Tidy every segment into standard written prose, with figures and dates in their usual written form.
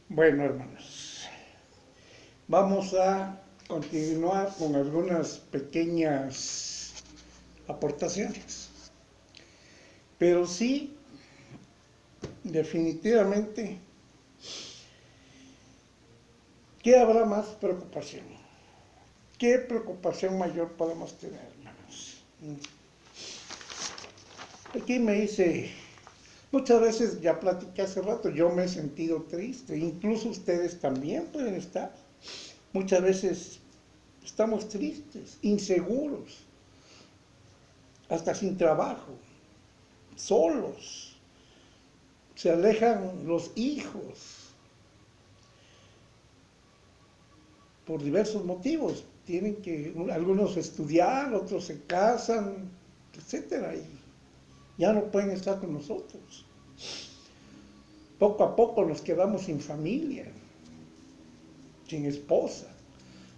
Bueno, hermanos, vamos a continuar con algunas pequeñas aportaciones. Pero sí, definitivamente, ¿qué habrá más preocupación? ¿Qué preocupación mayor podemos tener, hermanos? Aquí me dice, muchas veces, ya platiqué hace rato, yo me he sentido triste, incluso ustedes también pueden estar. Muchas veces estamos tristes, inseguros, hasta sin trabajo, solos, se alejan los hijos por diversos motivos. Tienen que algunos estudiar, otros se casan, etcétera, y ya no pueden estar con nosotros. Poco a poco nos quedamos sin familia, sin esposa.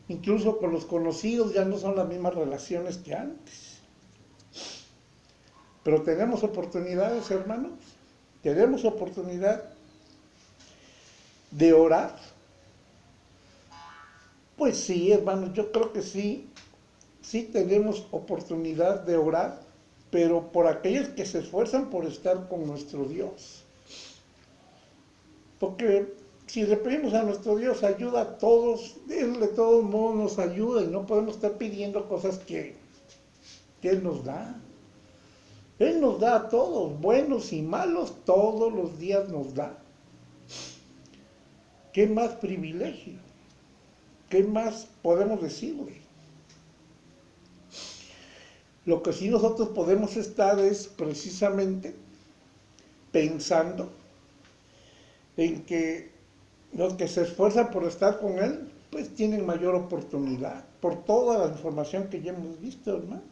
Incluso con los conocidos ya no son las mismas relaciones que antes. Pero tenemos oportunidades, hermanos. Tenemos oportunidad de orar. Pues sí, hermanos, yo creo que sí. Sí tenemos oportunidad de orar, pero por aquellos que se esfuerzan por estar con nuestro Dios. Porque si le pedimos a nuestro Dios ayuda a todos, Él de todos modos nos ayuda y no podemos estar pidiendo cosas que Él nos da. Él nos da a todos, buenos y malos, todos los días nos da. ¿Qué más privilegio? ¿Qué más podemos decirle? Lo que sí nosotros podemos estar es precisamente pensando en que los que se esfuerzan por estar con Él, pues tienen mayor oportunidad, por toda la información que ya hemos visto, hermanos.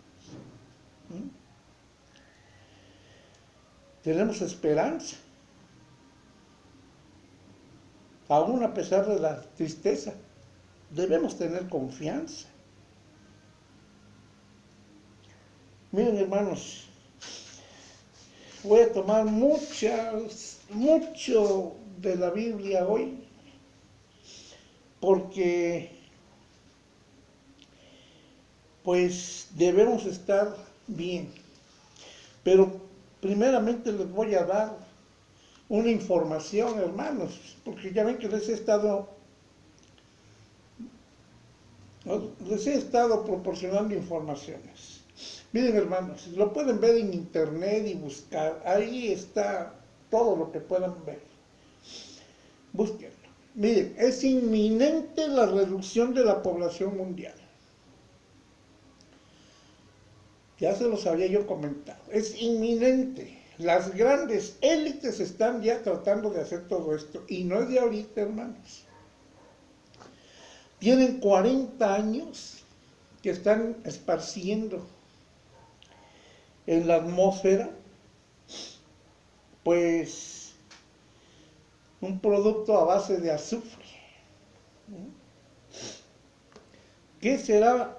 Tenemos esperanza, aún a pesar de la tristeza, debemos tener confianza. Miren, hermanos, voy a tomar mucho de la Biblia hoy, porque pues debemos estar bien. Pero primeramente les voy a dar una información, hermanos, porque ya ven que les he estado proporcionando informaciones. Miren, hermanos, lo pueden ver en internet y buscar, ahí está todo lo que puedan ver. Búsquenlo. Miren, es inminente la reducción de la población mundial. Ya se los había yo comentado. Es inminente. Las grandes élites están ya tratando de hacer todo esto. Y no es de ahorita, hermanos. Tienen 40 años que están esparciendo en la atmósfera, pues, un producto a base de azufre. ¿Qué será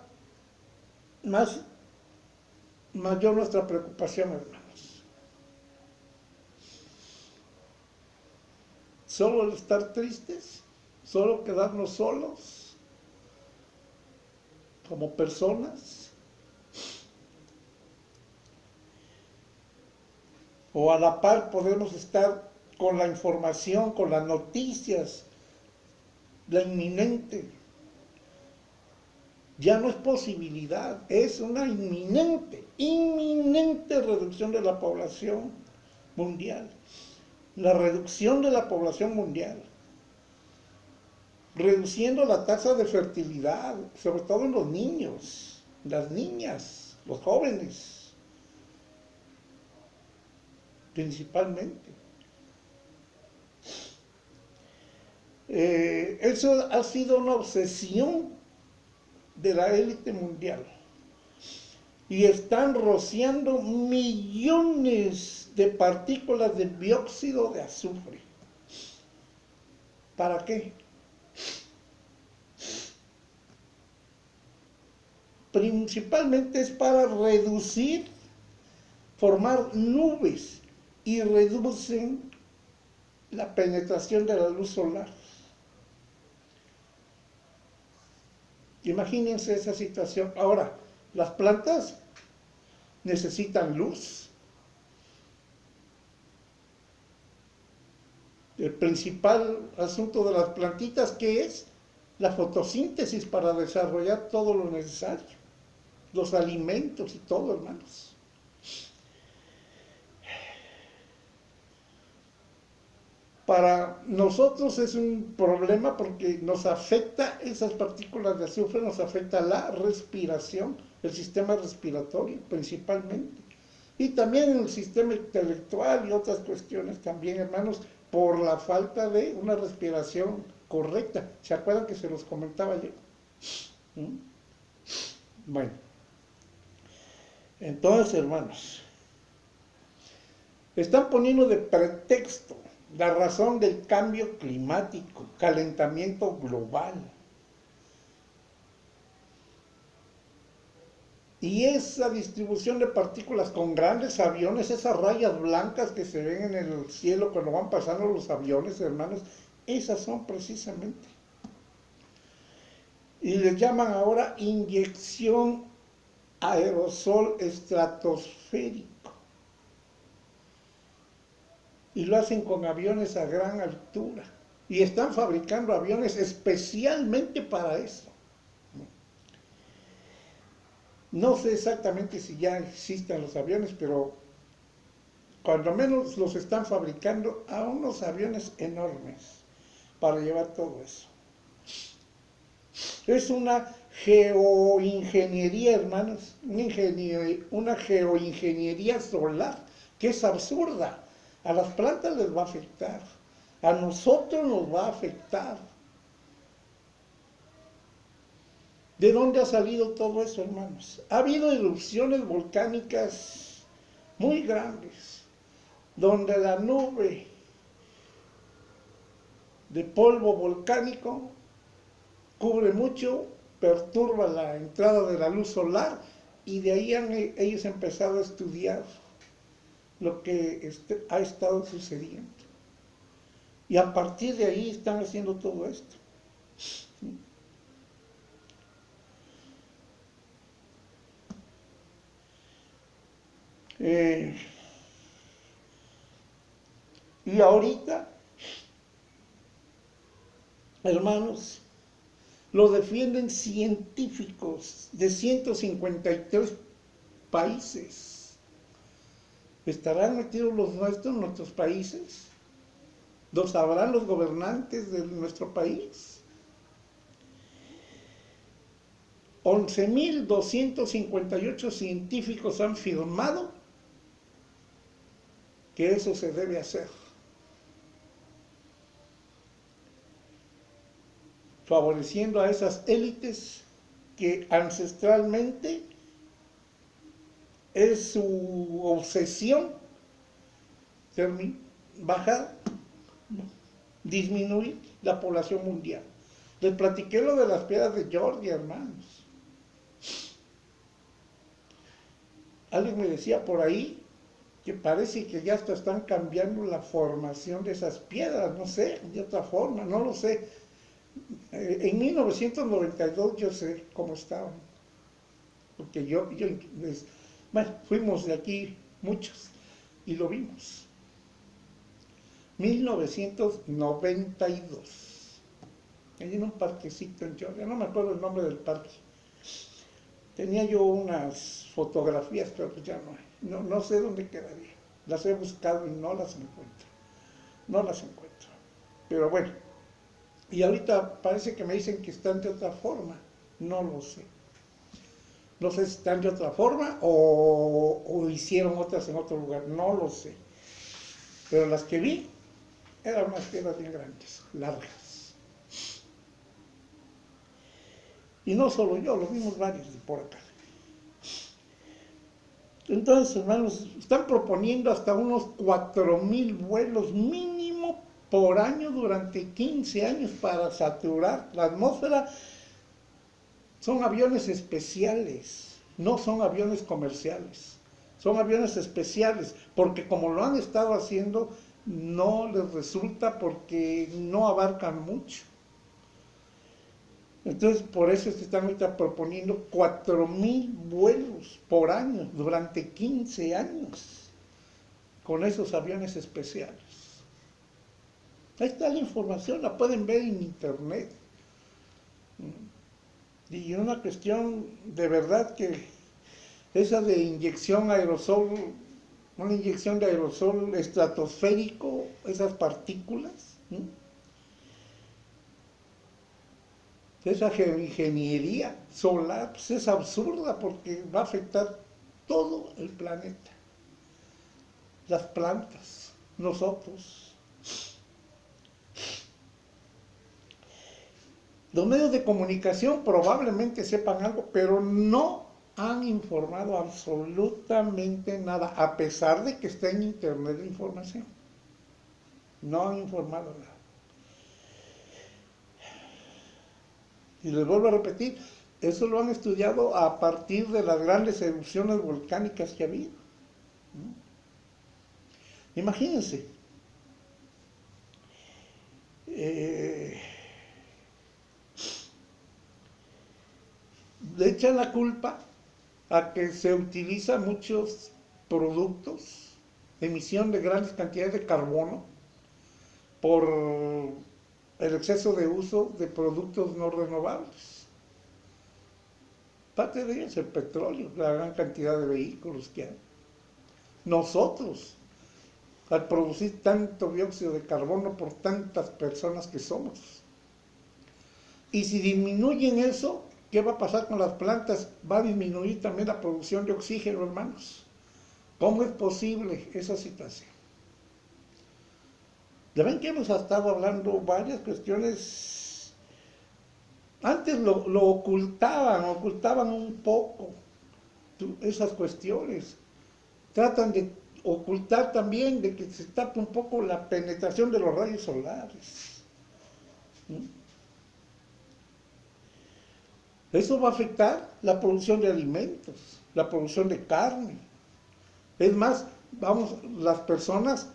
mayor nuestra preocupación, hermanos? ¿Solo el estar tristes? ¿Solo quedarnos solos como personas? ¿O a la par podemos estar con la información, con las noticias, la inminente? Ya no es posibilidad, es una inminente reducción de la población mundial. La reducción de la población mundial, reduciendo la tasa de fertilidad, sobre todo en los niños, las niñas, los jóvenes, principalmente. Eso ha sido una obsesión de la élite mundial. Y están rociando millones de partículas de dióxido de azufre. ¿Para qué? Principalmente es para reducir, formar nubes y reducen la penetración de la luz solar. Imagínense esa situación. Ahora, las plantas necesitan luz. El principal asunto de las plantitas, ¿qué es? La fotosíntesis para desarrollar todo lo necesario, los alimentos y todo, hermanos. Para nosotros es un problema porque nos afecta esas partículas de azufre, nos afecta la respiración, el sistema respiratorio principalmente. Y también el sistema intelectual y otras cuestiones también, hermanos, por la falta de una respiración correcta. ¿Se acuerdan que se los comentaba yo? Bueno, entonces, hermanos, están poniendo de pretexto la razón del cambio climático, calentamiento global. Y esa distribución de partículas con grandes aviones, esas rayas blancas que se ven en el cielo cuando van pasando los aviones, hermanos, esas son precisamente. Y les llaman ahora inyección aerosol estratosférico. Y lo hacen con aviones a gran altura. Y están fabricando aviones especialmente para eso. No sé exactamente si ya existen los aviones, pero cuando menos los están fabricando a unos aviones enormes para llevar todo eso. Es una geoingeniería, hermanos, una geoingeniería solar que es absurda. A las plantas les va a afectar, a nosotros nos va a afectar. ¿De dónde ha salido todo eso, hermanos? Ha habido erupciones volcánicas muy grandes, donde la nube de polvo volcánico cubre mucho, perturba la entrada de la luz solar, y de ahí han ellos empezado a estudiar lo que ha estado sucediendo. Y a partir de ahí están haciendo todo esto. Y ahorita, hermanos, lo defienden científicos de 153 países. ¿Estarán metidos los nuestros en nuestros países? ¿Lo sabrán los gobernantes de nuestro país? 11.258 científicos han firmado que eso se debe hacer, favoreciendo a esas élites que ancestralmente es su obsesión bajar, disminuir la población mundial. Les platiqué lo de las piedras de Georgia, hermanos. Alguien me decía por ahí que parece que ya hasta están cambiando la formación de esas piedras, no sé, de otra forma, no lo sé. En 1992 yo sé cómo estaban, porque bueno, fuimos de aquí muchos y lo vimos. 1992, allí en un parquecito en Georgia, no me acuerdo el nombre del parque. Tenía yo unas fotografías, pero pues ya no sé dónde quedaría. Las he buscado y no las encuentro. No las encuentro. Pero bueno, y ahorita parece que me dicen que están de otra forma. No lo sé. No sé si están de otra forma o hicieron otras en otro lugar. No lo sé. Pero las que vi eran unas piedras bien grandes, largas. Y no solo yo, lo vimos varios de por acá. Entonces, hermanos, están proponiendo hasta unos 4.000 vuelos mínimo por año durante 15 años para saturar la atmósfera. Son aviones especiales, no son aviones comerciales. Son aviones especiales, porque como lo han estado haciendo, no les resulta porque no abarcan mucho. Entonces, por eso se están ahorita proponiendo 4,000 vuelos por año durante 15 años con esos aviones especiales. Ahí está la información, la pueden ver en internet. Y una cuestión de verdad que esa de inyección aerosol, una inyección de aerosol estratosférico, esas partículas, ¿sí? Esa ingeniería solar pues es absurda porque va a afectar todo el planeta, las plantas, nosotros. Los medios de comunicación probablemente sepan algo, pero no han informado absolutamente nada, a pesar de que está en internet la información. No han informado nada. Y les vuelvo a repetir, eso lo han estudiado a partir de las grandes erupciones volcánicas que ha habido. Imagínense, le echan la culpa a que se utilizan muchos productos, emisión de grandes cantidades de carbono, por el exceso de uso de productos no renovables. Parte de ellos el petróleo, la gran cantidad de vehículos que hay. Nosotros, al producir tanto dióxido de carbono por tantas personas que somos. Y si disminuyen eso, ¿qué va a pasar con las plantas? Va a disminuir también la producción de oxígeno, hermanos. ¿Cómo es posible esa situación? Ya ven que hemos estado hablando varias cuestiones. Antes lo ocultaban un poco esas cuestiones. Tratan de ocultar también de que se tape un poco la penetración de los rayos solares. Eso va a afectar la producción de alimentos, la producción de carne. Es más, las personas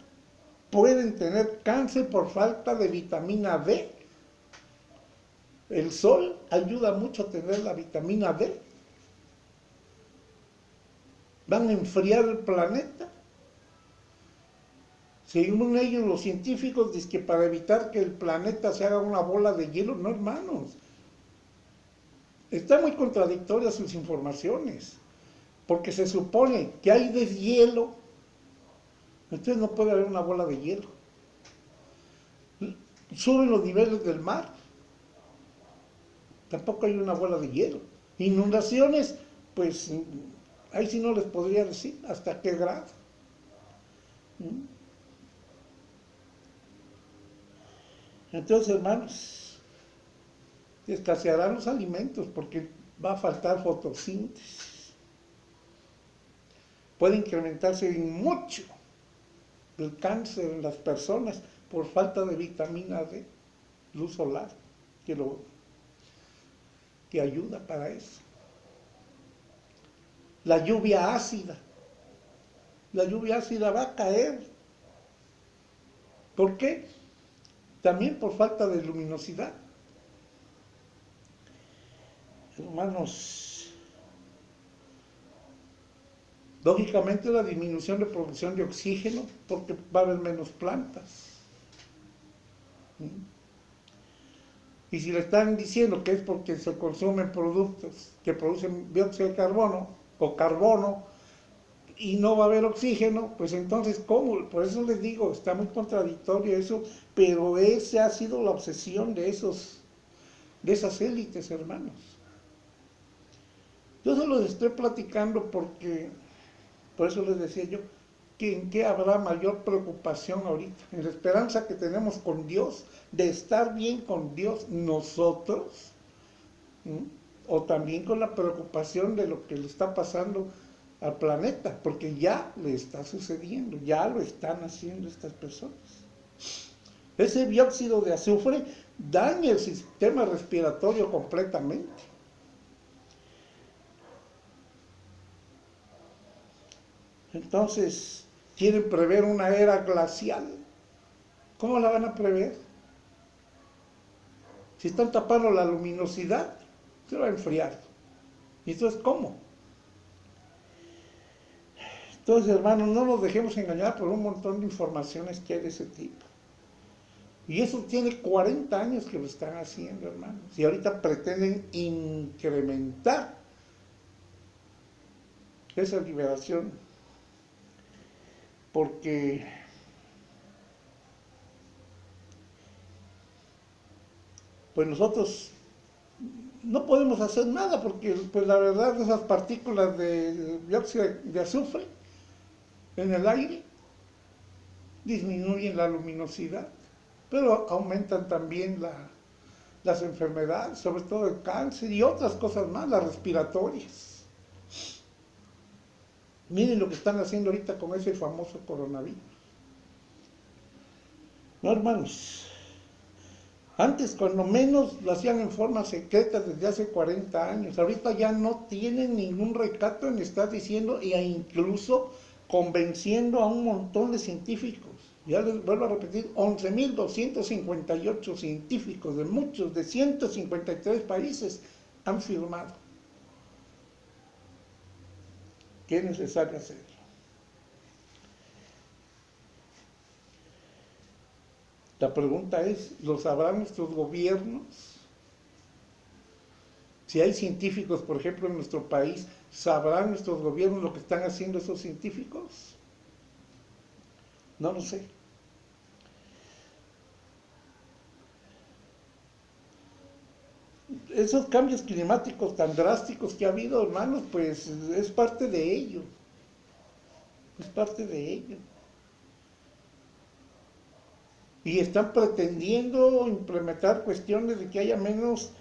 pueden tener cáncer por falta de vitamina D. El sol ayuda mucho a tener la vitamina D. Van a enfriar el planeta. Según ellos, los científicos, dicen que para evitar que el planeta se haga una bola de hielo, no, hermanos. Están muy contradictorias sus informaciones, porque se supone que hay deshielo, entonces no puede haber una bola de hielo. Suben los niveles del mar, tampoco hay una bola de hielo. Inundaciones, pues ahí sí no les podría decir hasta qué grado. Entonces, hermanos, escasearán los alimentos porque va a faltar fotosíntesis. Puede incrementarse mucho el cáncer en las personas por falta de vitamina D, luz solar, que ayuda para eso. La lluvia ácida va a caer. ¿Por qué? También por falta de luminosidad. Hermanos, lógicamente la disminución de producción de oxígeno, porque va a haber menos plantas. Y si le están diciendo que es porque se consumen productos que producen dióxido de carbono o carbono y no va a haber oxígeno, pues entonces, ¿cómo? Por eso les digo, está muy contradictorio eso, pero esa ha sido la obsesión de esas élites, hermanos. Yo se los estoy platicando porque, por eso les decía yo, que en qué habrá mayor preocupación ahorita, en la esperanza que tenemos con Dios, de estar bien con Dios nosotros, o también con la preocupación de lo que le está pasando al planeta, porque ya le está sucediendo, ya lo están haciendo estas personas. Ese dióxido de azufre daña el sistema respiratorio completamente. Entonces, quieren prever una era glacial. ¿Cómo la van a prever? Si están tapando la luminosidad, se va a enfriar. ¿Y entonces cómo? Entonces, hermanos, no nos dejemos engañar por un montón de informaciones que hay de ese tipo. Y eso tiene 40 años que lo están haciendo, hermanos. Y ahorita pretenden incrementar esa liberación. Porque pues nosotros no podemos hacer nada, porque pues la verdad esas partículas de dióxido de azufre en el aire disminuyen la luminosidad, pero aumentan también las enfermedades, sobre todo el cáncer y otras cosas más, las respiratorias. Miren lo que están haciendo ahorita con ese famoso coronavirus. No, hermanos, antes cuando menos lo hacían en forma secreta desde hace 40 años, ahorita ya no tienen ningún recato en estar diciendo e incluso convenciendo a un montón de científicos. Ya les vuelvo a repetir, 11.258 científicos de muchos, de 153 países han firmado que es necesario hacerlo. La pregunta es, ¿lo sabrán nuestros gobiernos? Si hay científicos, por ejemplo, en nuestro país, ¿sabrán nuestros gobiernos lo que están haciendo esos científicos? No lo sé. Esos cambios climáticos tan drásticos que ha habido, hermanos, pues es parte de ello. Es parte de ello. Y están pretendiendo implementar cuestiones de que haya menos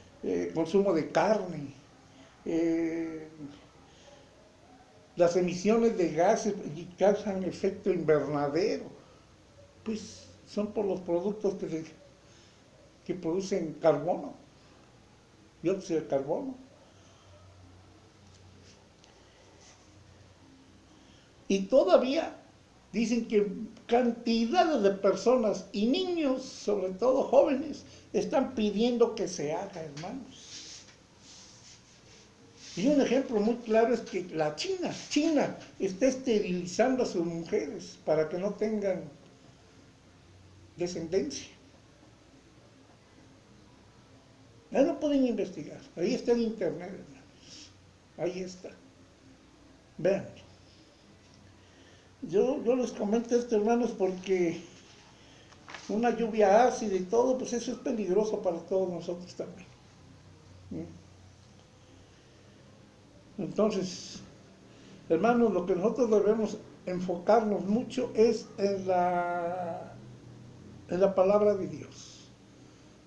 consumo de carne. Las emisiones de gases que causan efecto invernadero, pues son por los productos que producen carbono, dióxido de carbono. Y todavía dicen que cantidades de personas y niños, sobre todo jóvenes, están pidiendo que se haga, hermanos. Y un ejemplo muy claro es que la China está esterilizando a sus mujeres para que no tengan descendencia. Ya no pueden investigar, ahí está en internet, hermanos. Ahí está. Vean. Yo les comento esto, hermanos, porque una lluvia ácida y todo, pues eso es peligroso para todos nosotros también. Entonces, hermanos, lo que nosotros debemos enfocarnos mucho es en la palabra de Dios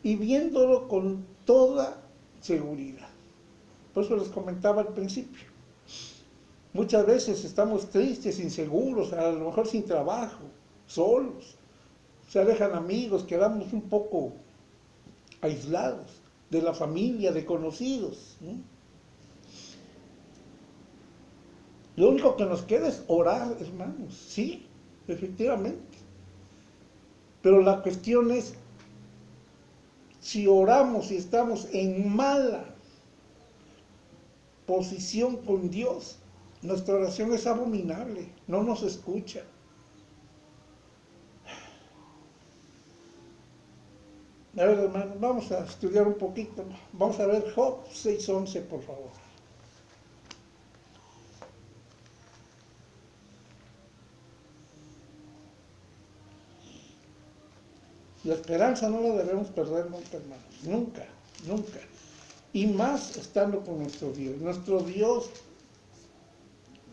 y viéndolo con toda seguridad. Por eso les comentaba al principio. Muchas veces estamos tristes, inseguros, a lo mejor sin trabajo, solos. Se alejan amigos, quedamos un poco aislados de la familia, de conocidos. Lo único que nos queda es orar, hermanos. Sí, efectivamente. Pero la cuestión es, si oramos y estamos en mala posición con Dios, nuestra oración es abominable, no nos escucha. A ver, hermanos, vamos a estudiar un poquito. Vamos a ver Job 6:11, por favor. La esperanza no la debemos perder nunca, hermanos. Nunca, nunca. Y más estando con nuestro Dios. Nuestro Dios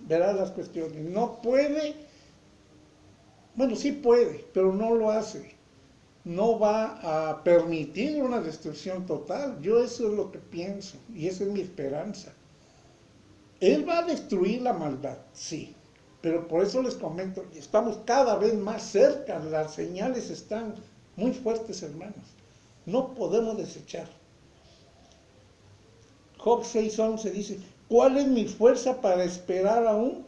verá las cuestiones. No puede, bueno, sí puede, pero no lo hace. No va a permitir una destrucción total. Yo eso es lo que pienso y esa es mi esperanza. Él va a destruir la maldad, sí, pero por eso les comento, estamos cada vez más cerca, las señales están muy fuertes, hermanos. No podemos desechar. Job 6:11 dice, ¿cuál es mi fuerza para esperar aún?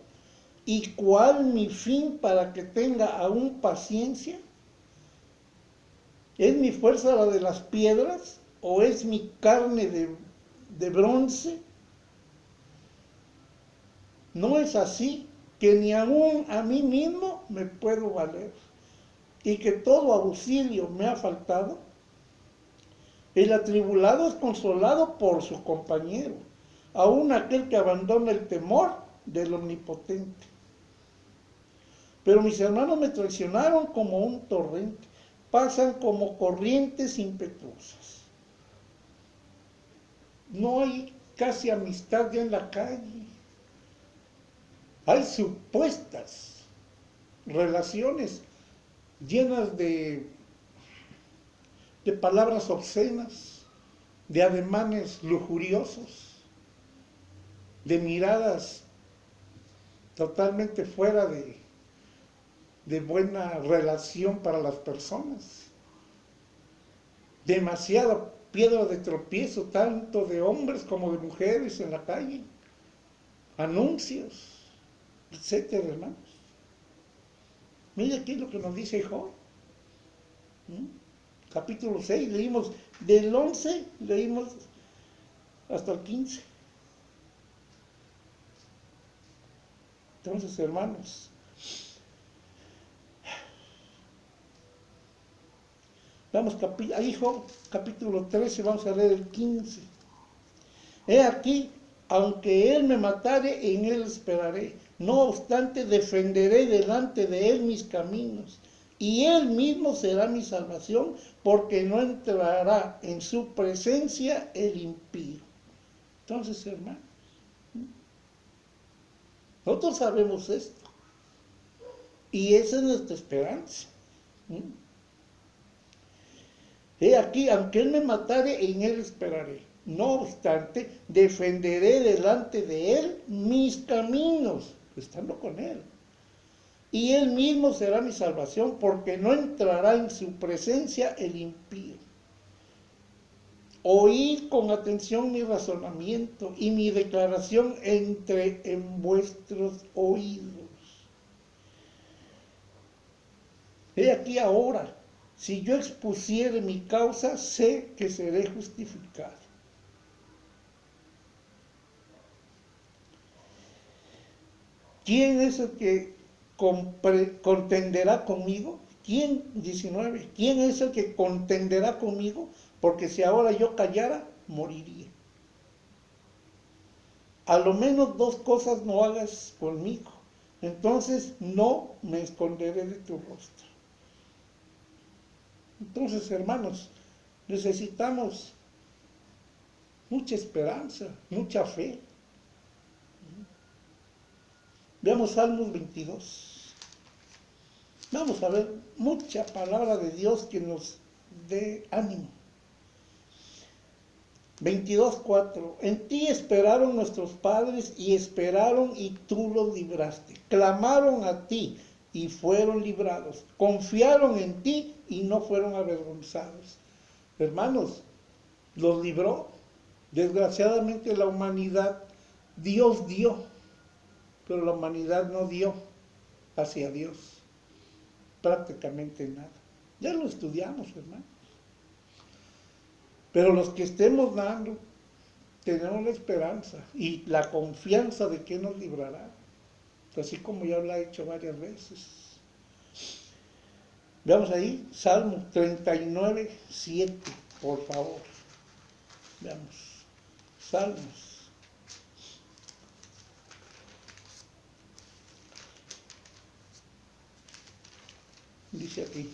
¿Y cuál mi fin para que tenga aún paciencia? ¿Es mi fuerza la de las piedras o es mi carne de bronce? No es así, que ni aún a mí mismo me puedo valer, y que todo auxilio me ha faltado. El atribulado es consolado por su compañero, aún aquel que abandona el temor del Omnipotente. Pero mis hermanos me traicionaron como un torrente, pasan como corrientes impetuosas. No hay casi amistad ya en la calle. Hay supuestas relaciones llenas de palabras obscenas, de ademanes lujuriosos, de miradas totalmente fuera de buena relación para las personas. Demasiada piedra de tropiezo, tanto de hombres como de mujeres en la calle. Anuncios, etcétera, hermanos. Mire aquí lo que nos dice Job. Capítulo 6, leímos del 11, leímos hasta el 15. Entonces, hermanos, vamos ahí Job, capítulo 13, vamos a leer el 15. He aquí, aunque él me matare, en él esperaré. No obstante, defenderé delante de él mis caminos, y él mismo será mi salvación, porque no entrará en su presencia el impío. Entonces, hermanos, nosotros sabemos esto, y esa es nuestra esperanza. He aquí, aunque él me matare, en él esperaré. No obstante, defenderé delante de él mis caminos, estando con él. Y él mismo será mi salvación, porque no entrará en su presencia el impío. Oíd con atención mi razonamiento y mi declaración entre en vuestros oídos. He aquí ahora, si yo expusiere mi causa, sé que seré justificado. ¿Quién es el que contenderá conmigo? ¿Quién? 19. ¿Quién es el que contenderá conmigo? Porque si ahora yo callara, moriría. A lo menos dos cosas no hagas conmigo, entonces no me esconderé de tu rostro. Entonces, hermanos, necesitamos mucha esperanza, mucha fe. Veamos Salmos 22. Vamos a ver mucha palabra de Dios que nos dé ánimo. 22:4. En ti esperaron nuestros padres y esperaron y tú los libraste. Clamaron a ti y fueron librados. Confiaron en ti y no fueron avergonzados. Hermanos, los libró. Desgraciadamente la humanidad, Dios dio, pero la humanidad no dio hacia Dios prácticamente nada. Ya lo estudiamos, hermanos. Pero los que estemos dando, tenemos la esperanza y la confianza de que nos librará, así como ya lo ha hecho varias veces. Veamos ahí, Salmo 39:7, por favor. Veamos, Salmos. Dice aquí.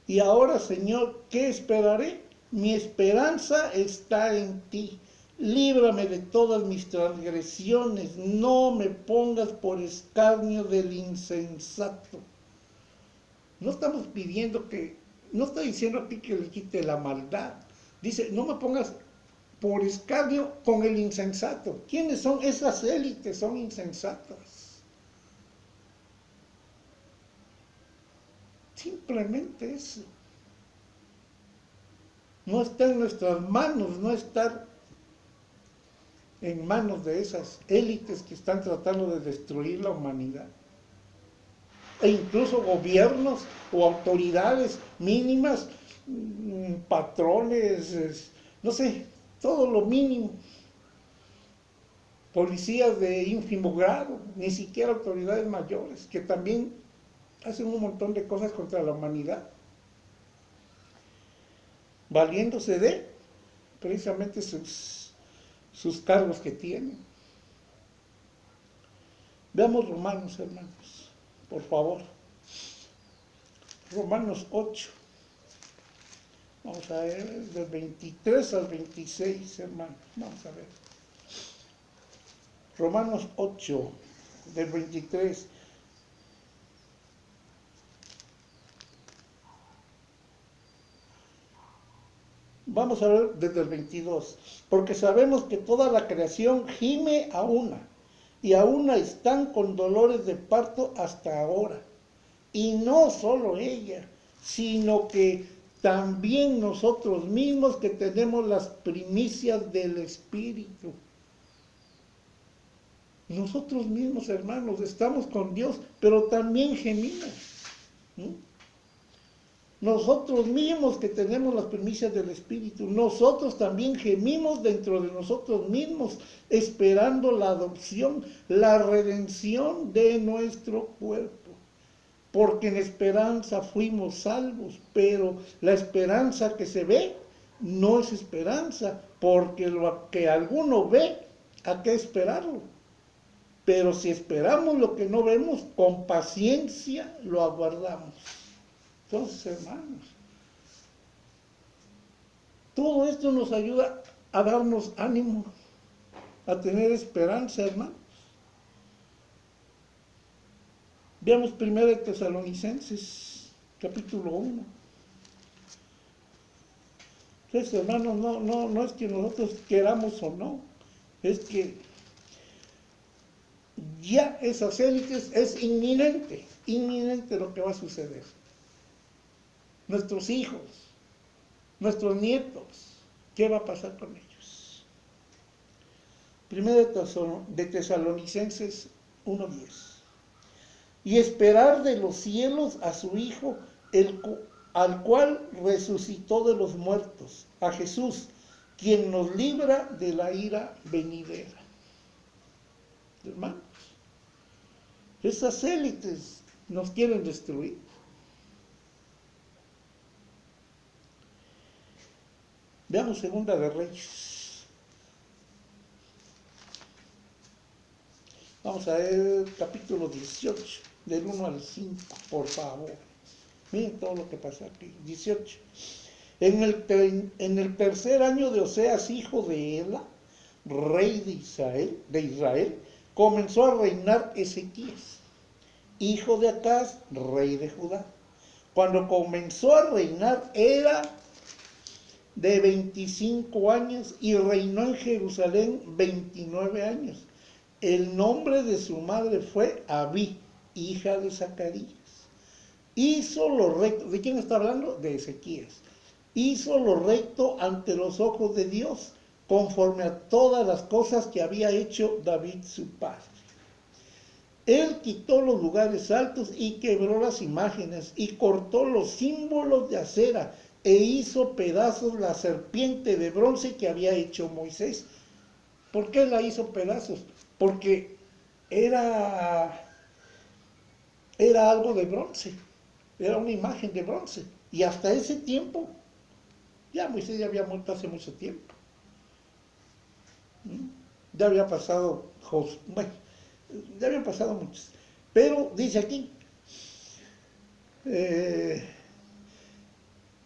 Y ahora, Señor, ¿qué esperaré? Mi esperanza está en ti. Líbrame de todas mis transgresiones. No me pongas por escarnio del insensato. No estamos pidiendo no está diciendo aquí que le quite la maldad. Dice, no me pongas por escarnio con el insensato. ¿Quiénes son esas élites? Son insensatas. Simplemente eso. No está en nuestras manos, no está en manos de esas élites que están tratando de destruir la humanidad. e incluso gobiernos o autoridades mínimas, patrones, no sé, todo lo mínimo. Policías de ínfimo grado, ni siquiera autoridades mayores, que también hacen un montón de cosas contra la humanidad, valiéndose de precisamente sus cargos que tienen. Veamos Romanos, hermanos, por favor. Romanos 8. Vamos a ver, del 23 al 26, hermanos. Vamos a ver. Romanos 8, del 23. Vamos a ver desde el 22. Porque sabemos que toda la creación gime a una, y a una están con dolores de parto hasta ahora. Y no solo ella, sino que también nosotros mismos que tenemos las primicias del Espíritu. Nosotros mismos, hermanos, estamos con Dios, pero también gemimos. Nosotros mismos que tenemos las primicias del Espíritu, nosotros también gemimos dentro de nosotros mismos, esperando la adopción, la redención de nuestro cuerpo. Porque en esperanza fuimos salvos, pero la esperanza que se ve no es esperanza, porque lo que alguno ve, ¿a qué esperarlo? Pero si esperamos lo que no vemos, con paciencia lo aguardamos. Entonces, hermanos, todo esto nos ayuda a darnos ánimo, a tener esperanza, hermanos. Veamos 1 Tesalonicenses, capítulo 1. Entonces, hermanos, no es que nosotros queramos o no, es que ya esas élites es inminente lo que va a suceder. Nuestros hijos, nuestros nietos, ¿qué va a pasar con ellos? 1 de Tesalonicenses 1:10. Y esperar de los cielos a su Hijo, al cual resucitó de los muertos, a Jesús, quien nos libra de la ira venidera. Hermanos, esas élites nos quieren destruir. Veamos Segunda de Reyes. Vamos a ver capítulo 18, del 1 al 5, por favor. Miren todo lo que pasa aquí. 18. En el tercer año de Oseas, hijo de Ela, rey de Israel, comenzó a reinar Ezequías, hijo de Acaz, rey de Judá. Cuando comenzó a reinar era de 25 años y reinó en Jerusalén 29 años. El nombre de su madre fue Abí, hija de Zacarías. Hizo lo recto. ¿De quién está hablando? De Ezequías. Hizo lo recto ante los ojos de Dios, conforme a todas las cosas que había hecho David su padre. Él quitó los lugares altos y quebró las imágenes y cortó los símbolos de acera e hizo pedazos la serpiente de bronce que había hecho Moisés. ¿Por qué la hizo pedazos? Porque era algo de bronce, era una imagen de bronce. Y hasta ese tiempo, ya Moisés ya había muerto hace mucho tiempo. Ya había pasado, bueno, ya habían pasado muchos. Pero dice aquí,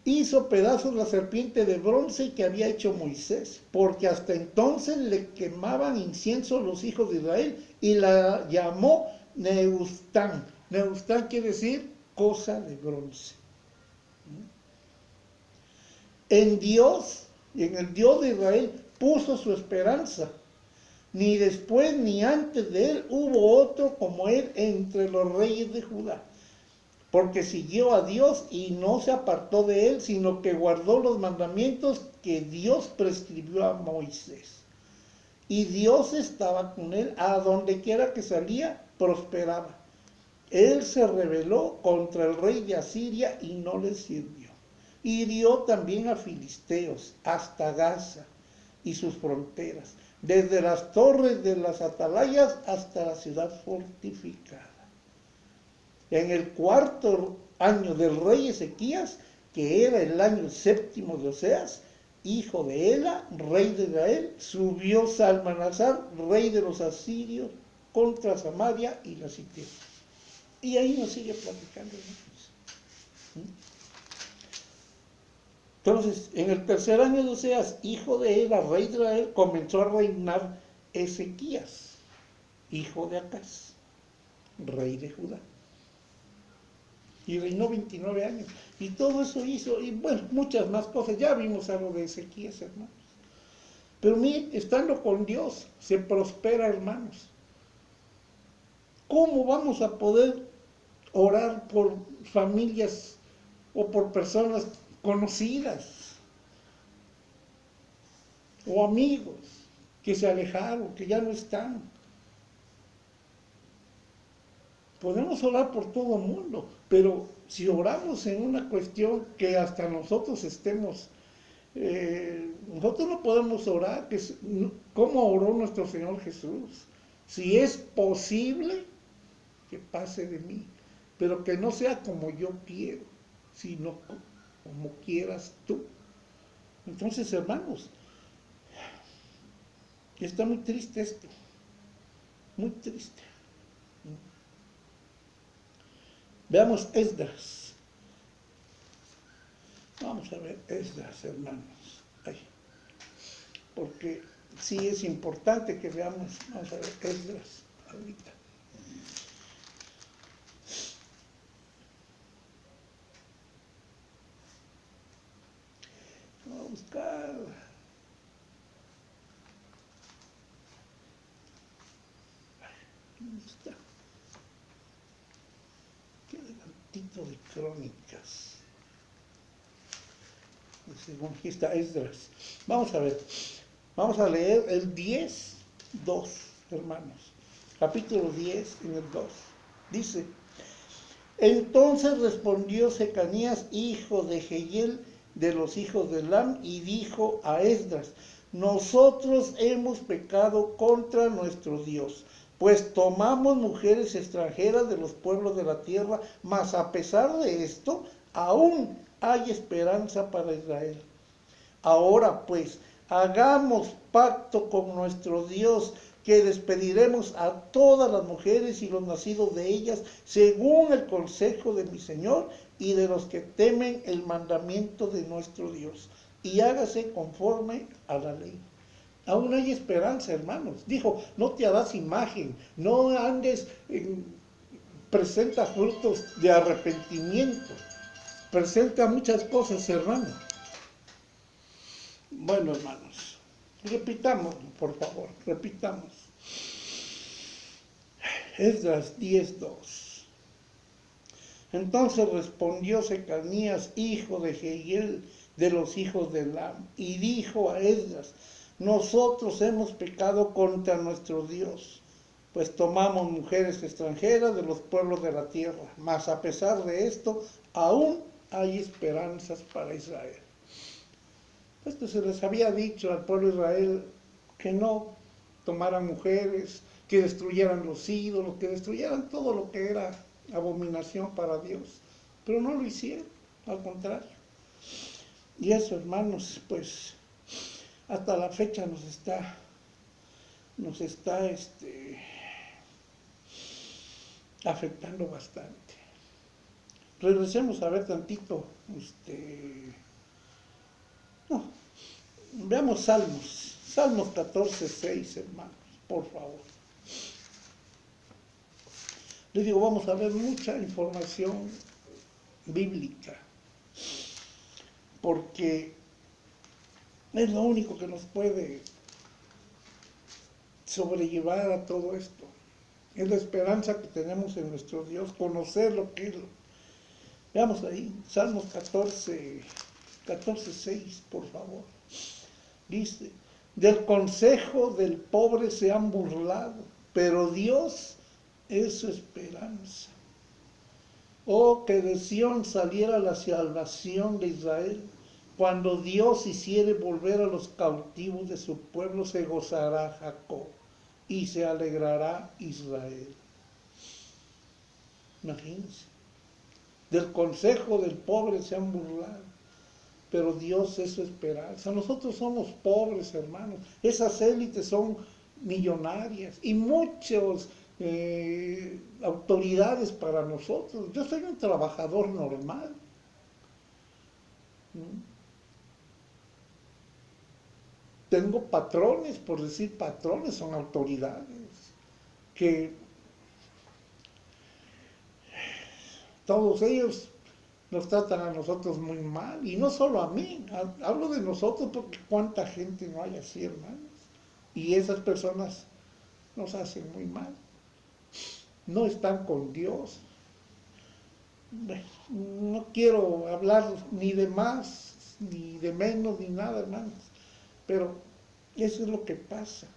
hizo pedazos la serpiente de bronce que había hecho Moisés, porque hasta entonces le quemaban incienso los hijos de Israel y la llamó Neustán. Neustán quiere decir cosa de bronce. En Dios, y en el Dios de Israel, puso su esperanza. Ni después ni antes de él hubo otro como él entre los reyes de Judá. Porque siguió a Dios y no se apartó de él, sino que guardó los mandamientos que Dios prescribió a Moisés. Y Dios estaba con él, a donde quiera que salía, prosperaba. Él se rebeló contra el rey de Asiria y no le sirvió. Hirió también a filisteos hasta Gaza y sus fronteras, desde las torres de las atalayas hasta la ciudad fortificada. En el 4º año del rey Ezequías, que era el año 7º de Oseas, hijo de Ela, rey de Israel, subió Salmanasar, rey de los asirios, contra Samaria y la sitió. Y ahí nos sigue platicando. Entonces, en el 3er año de Oseas, hijo de Ela, rey de Israel, comenzó a reinar Ezequías, hijo de Acaz, rey de Judá. Y reinó 29 años. Y todo eso hizo, y bueno, muchas más cosas. Ya vimos algo de Ezequías, hermanos. Pero miren, estando con Dios, se prospera, hermanos. ¿Cómo vamos a poder orar por familias o por personas conocidas o amigos que se alejaron, que ya no están? Podemos orar por todo el mundo, pero si oramos en una cuestión que hasta nosotros estemos, nosotros no podemos orar, ¿cómo oró nuestro Señor Jesús? Si es posible, que pase de mí, pero que no sea como yo quiero, sino como quieras tú. Entonces, hermanos, está muy triste esto, muy triste. Veamos Esdras. Vamos a ver Esdras, hermanos. Ay, porque sí es importante que veamos, vamos a ver Esdras ahorita. Vamos a buscar. ¿Dónde está? Qué adelantito de Crónicas. Según aquí está Esdras. Vamos a ver. Vamos a leer el 10:2, hermanos. Capítulo 10, en el 2. Dice: Entonces respondió Secanías, hijo de Jehiel, de los hijos de Elam, y dijo a Esdras: Nosotros hemos pecado contra nuestro Dios, pues tomamos mujeres extranjeras de los pueblos de la tierra, mas a pesar de esto, aún hay esperanza para Israel. Ahora pues, hagamos pacto con nuestro Dios, que despediremos a todas las mujeres y los nacidos de ellas, según el consejo de mi Señor y de los que temen el mandamiento de nuestro Dios, y hágase conforme a la ley. Aún hay esperanza, hermanos. Dijo: no te harás imagen, no andes, presenta frutos de arrepentimiento, presenta muchas cosas, hermanos. Bueno, hermanos, repitamos, por favor, repitamos. Esdras 10:2. Entonces respondió Secanías, hijo de Jehiel, de los hijos de Elam, y dijo a Esdras: Nosotros hemos pecado contra nuestro Dios, pues tomamos mujeres extranjeras de los pueblos de la tierra, mas a pesar de esto, aún hay esperanzas para Israel. Esto se les había dicho al pueblo de Israel, que no tomaran mujeres, que destruyeran los ídolos, que destruyeran todo lo que era abominación para Dios. Pero no lo hicieron, al contrario. Y eso, hermanos, pues hasta la fecha nos está afectando bastante. Regresemos a ver tantito, veamos Salmos 14:6, hermanos, por favor. Les digo, vamos a ver mucha información bíblica, porque es lo único que nos puede sobrellevar a todo esto. Es la esperanza que tenemos en nuestro Dios, conocer lo que es. Veamos ahí, Salmos 14:6, por favor. Dice: Del consejo del pobre se han burlado, pero Dios es su esperanza. Oh, que de Sión saliera la salvación de Israel. Cuando Dios hiciere volver a los cautivos de su pueblo, se gozará Jacob y se alegrará Israel. Imagínense. Del consejo del pobre se han burlado, pero Dios es su esperanza. Nosotros somos pobres, hermanos. Esas élites son millonarias y muchas autoridades para nosotros. Yo soy un trabajador normal. Tengo patrones, por decir patrones, son autoridades que todos ellos nos tratan a nosotros muy mal, y no solo a mí, hablo de nosotros porque cuánta gente no hay así, hermanos, y esas personas nos hacen muy mal, no están con Dios. No quiero hablar ni de más, ni de menos, ni nada, hermanos, pero eso es lo que pasa,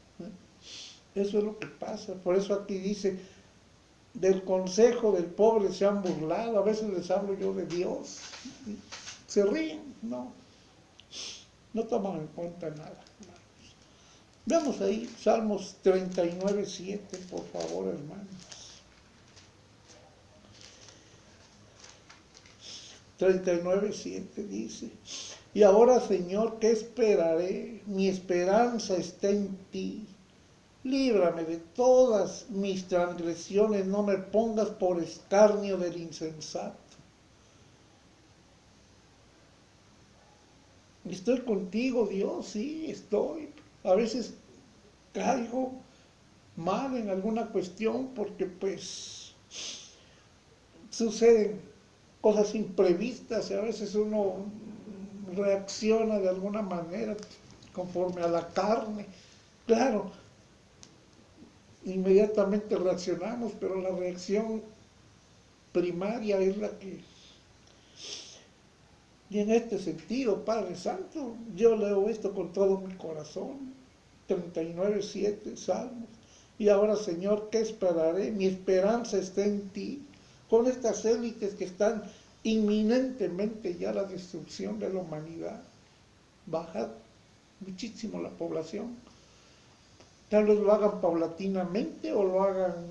eso es lo que pasa. Por eso aquí dice, del consejo del pobre se han burlado. A veces les hablo yo de Dios, se ríen, no toman en cuenta nada. Veamos ahí Salmos 39:7, por favor, hermanos. 39:7 dice: y ahora, Señor, ¿qué esperaré? Mi esperanza está en ti. Líbrame de todas mis transgresiones, no me pongas por escarnio del insensato. Estoy contigo, Dios, sí, estoy. A veces caigo mal en alguna cuestión porque pues suceden cosas imprevistas y a veces uno reacciona de alguna manera conforme a la carne. Claro, inmediatamente reaccionamos, pero la reacción primaria es la que... Y en este sentido, Padre Santo, yo leo esto con todo mi corazón, 39:7, Salmos. Y ahora, Señor, ¿qué esperaré? Mi esperanza está en ti. Con estas élites que están inminentemente ya la destrucción de la humanidad, baja muchísimo la población. Tal vez lo hagan paulatinamente o lo hagan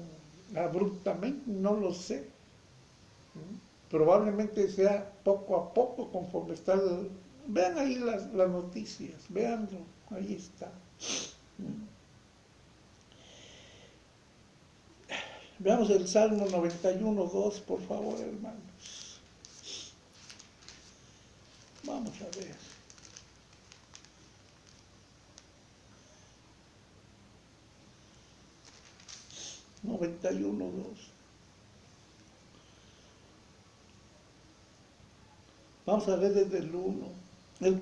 abruptamente, no lo sé. Probablemente sea poco a poco conforme está vean ahí las noticias, véanlo, ahí está. Veamos el Salmo 91:2, por favor, hermanos. Vamos a ver. Vamos a ver desde el 1. El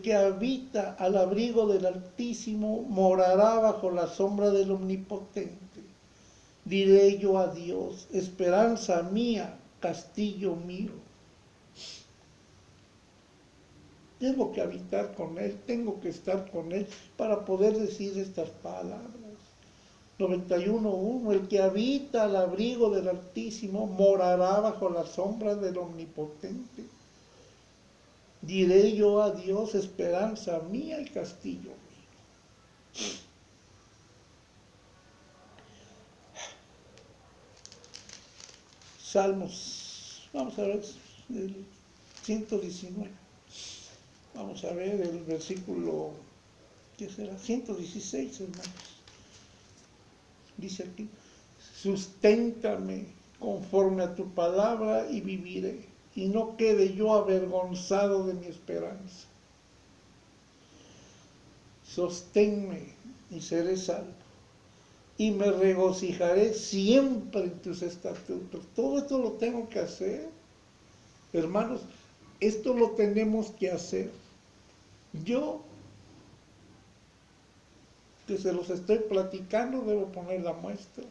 que habita al abrigo del Altísimo morará bajo la sombra del Omnipotente. Diré yo a Dios, esperanza mía, castillo mío. Tengo que habitar con Él, tengo que estar con Él para poder decir estas palabras. 91:1, el que habita al abrigo del Altísimo morará bajo la sombra del Omnipotente. Diré yo a Dios, esperanza mía y castillo mío. Salmos, vamos a ver el 119. Vamos a ver el versículo, ¿qué será? 116, hermanos. Dice aquí, susténtame conforme a tu palabra y viviré, y no quede yo avergonzado de mi esperanza. Sosténme y seré salvo, y me regocijaré siempre en tus estatutos. Todo esto lo tengo que hacer, hermanos, esto lo tenemos que hacer. Yo, que se los estoy platicando, debo poner la muestra.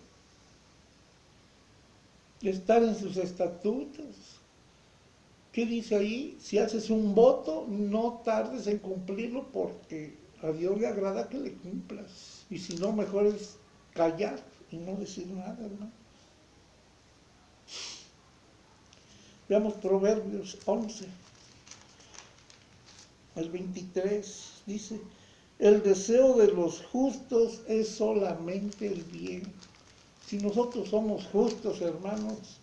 Estar en sus estatutos. ¿Qué dice ahí? Si haces un voto, no tardes en cumplirlo porque a Dios le agrada que le cumplas. Y si no, mejor es callar y no decir nada, hermano. Veamos Proverbios 11, el 23, dice, el deseo de los justos es solamente el bien. Si nosotros somos justos, hermanos,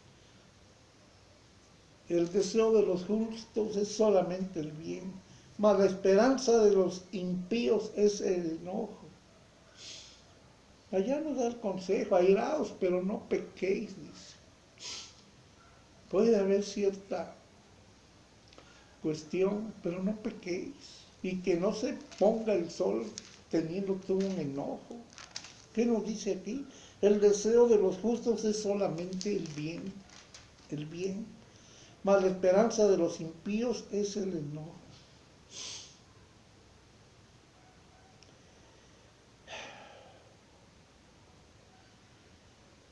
el deseo de los justos es solamente el bien, mas la esperanza de los impíos es el enojo. Allá nos da el consejo, airaos, pero no pequéis, dice. Puede haber cierta cuestión, pero no pequéis. Y que no se ponga el sol teniendo tú un enojo. ¿Qué nos dice aquí? El deseo de los justos es solamente el bien, mas la esperanza de los impíos es el enojo.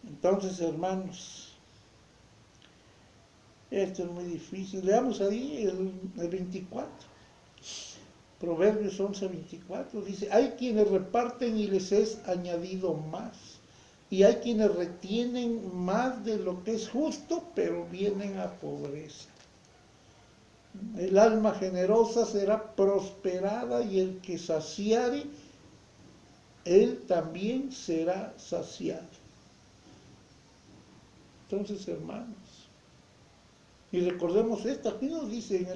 Entonces, hermanos, esto es muy difícil. Leamos ahí el 24. Proverbios 11, 24. Dice, hay quienes reparten y les es añadido más. Y hay quienes retienen más de lo que es justo, pero vienen a pobreza. El alma generosa será prosperada y el que saciare, él también será saciado. Entonces, hermanos, y recordemos esto, aquí nos dice en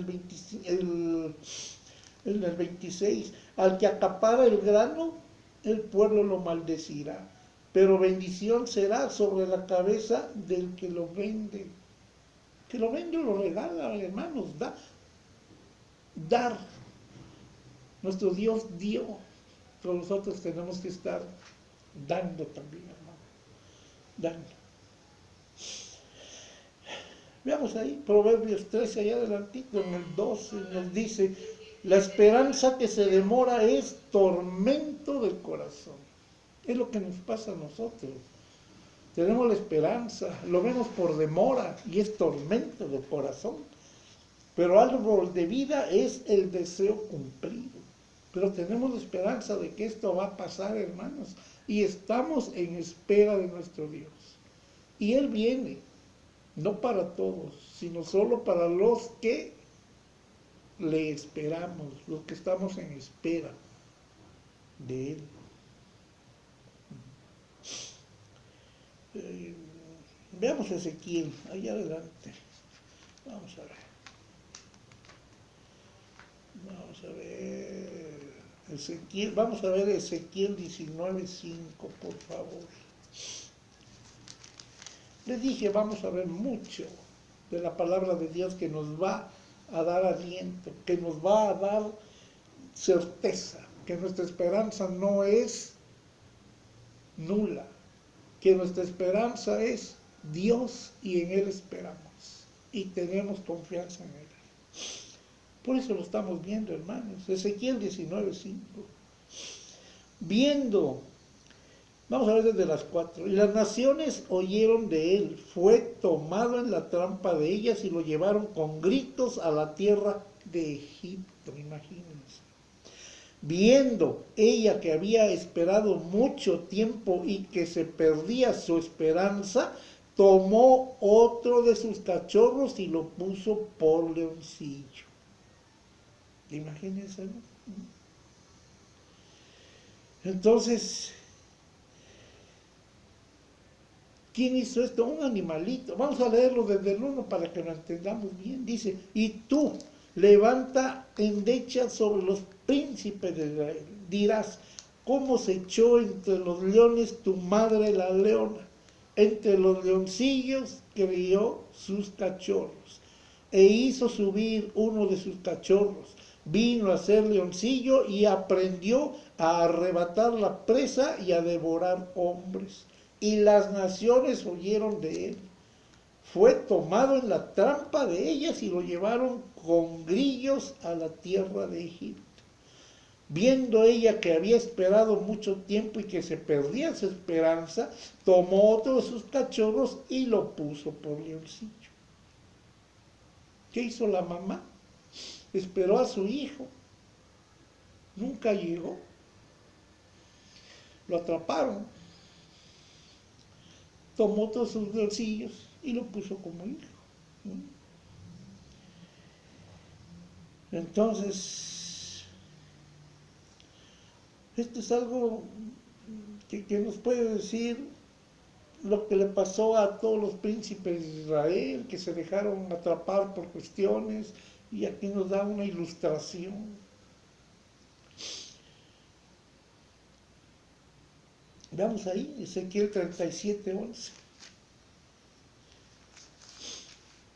el 26, al que acapara el grano, el pueblo lo maldecirá, pero bendición será sobre la cabeza del que lo vende. Que lo vende o lo regala, hermanos, dar. Nuestro Dios dio, pero nosotros tenemos que estar dando también, hermano, dando. Veamos ahí, Proverbios 13, allá adelantito, en el 12, nos dice, la esperanza que se demora es tormento del corazón. Es lo que nos pasa a nosotros. Tenemos la esperanza, lo vemos por demora y es tormento del corazón. Pero árbol de vida es el deseo cumplido. Pero tenemos la esperanza de que esto va a pasar, hermanos. Y estamos en espera de nuestro Dios. Y Él viene. No para todos, sino solo para los que le esperamos, los que estamos en espera de Él. Veamos Ezequiel, allá adelante. Vamos a ver. Ezequiel, vamos a ver Ezequiel 19:5, por favor. Les dije, vamos a ver mucho de la palabra de Dios que nos va a dar aliento, que nos va a dar certeza, que nuestra esperanza no es nula, que nuestra esperanza es Dios y en Él esperamos y tenemos confianza en Él. Por eso lo estamos viendo, hermanos. Ezequiel 19:5. Viendo. Vamos a ver desde las 4. Y las naciones oyeron de él, fue tomado en la trampa de ellas y lo llevaron con gritos a la tierra de Egipto, imagínense. Viendo ella que había esperado mucho tiempo y que se perdía su esperanza, tomó otro de sus cachorros y lo puso por leoncillo. Imagínense, ¿no? Entonces, ¿quién hizo esto? Un animalito. Vamos a leerlo desde el 1 para que lo entendamos bien. Dice, y tú levanta endecha sobre los príncipes de Israel. Dirás, ¿cómo se echó entre los leones tu madre la leona? Entre los leoncillos crió sus cachorros. E hizo subir uno de sus cachorros. Vino a ser leoncillo y aprendió a arrebatar la presa y a devorar hombres. Y las naciones oyeron de él. Fue tomado en la trampa de ellas y lo llevaron con grillos a la tierra de Egipto. Viendo ella que había esperado mucho tiempo y que se perdía su esperanza, tomó otro de sus cachorros y lo puso por leoncillo. ¿Qué hizo la mamá? Esperó a su hijo. Nunca llegó. Lo atraparon. Tomó todos sus bolsillos y lo puso como hijo. Entonces, esto es algo que nos puede decir lo que le pasó a todos los príncipes de Israel, que se dejaron atrapar por cuestiones, y aquí nos da una ilustración. Veamos ahí, Ezequiel 37:11.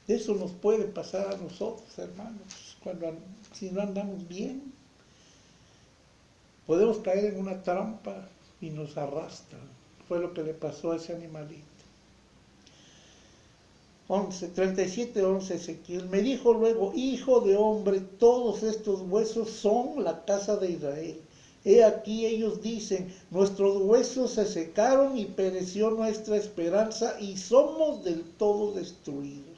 Eso nos puede pasar a nosotros, hermanos, si no andamos bien. Podemos caer en una trampa y nos arrastran. Fue lo que le pasó a ese animalito. 37:11 Ezequiel. Me dijo luego: hijo de hombre, todos estos huesos son la casa de Israel. He aquí ellos dicen: nuestros huesos se secaron y pereció nuestra esperanza y somos del todo destruidos.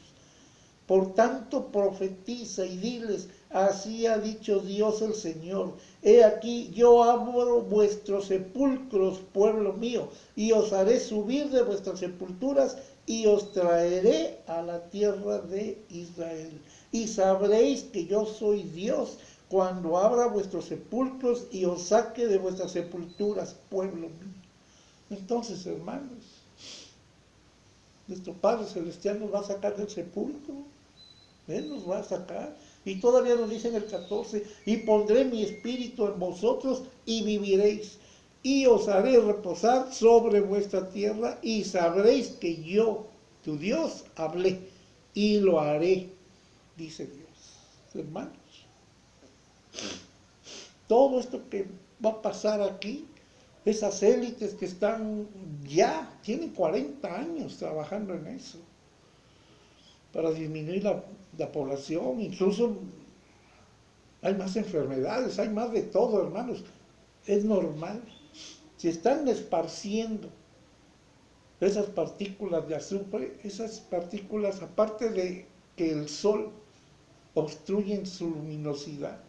Por tanto, profetiza y diles: así ha dicho Dios el Señor. He aquí, yo abro vuestros sepulcros, pueblo mío, y os haré subir de vuestras sepulturas, y os traeré a la tierra de Israel. Y sabréis que yo soy Dios, cuando abra vuestros sepulcros y os saque de vuestras sepulturas, pueblo mío. Entonces, hermanos, nuestro Padre Celestial nos va a sacar del sepulcro. Él nos va a sacar. Y todavía nos dice en el 14: y pondré mi espíritu en vosotros y viviréis, y os haré reposar sobre vuestra tierra, y sabréis que yo, tu Dios, hablé, y lo haré, dice Dios. Hermanos, todo esto que va a pasar aquí, esas élites que tienen 40 años trabajando en eso, para disminuir la población, incluso hay más enfermedades, hay más de todo, hermanos. Es normal. Si están esparciendo esas partículas de azufre, esas partículas, aparte de que el sol obstruyen su luminosidad,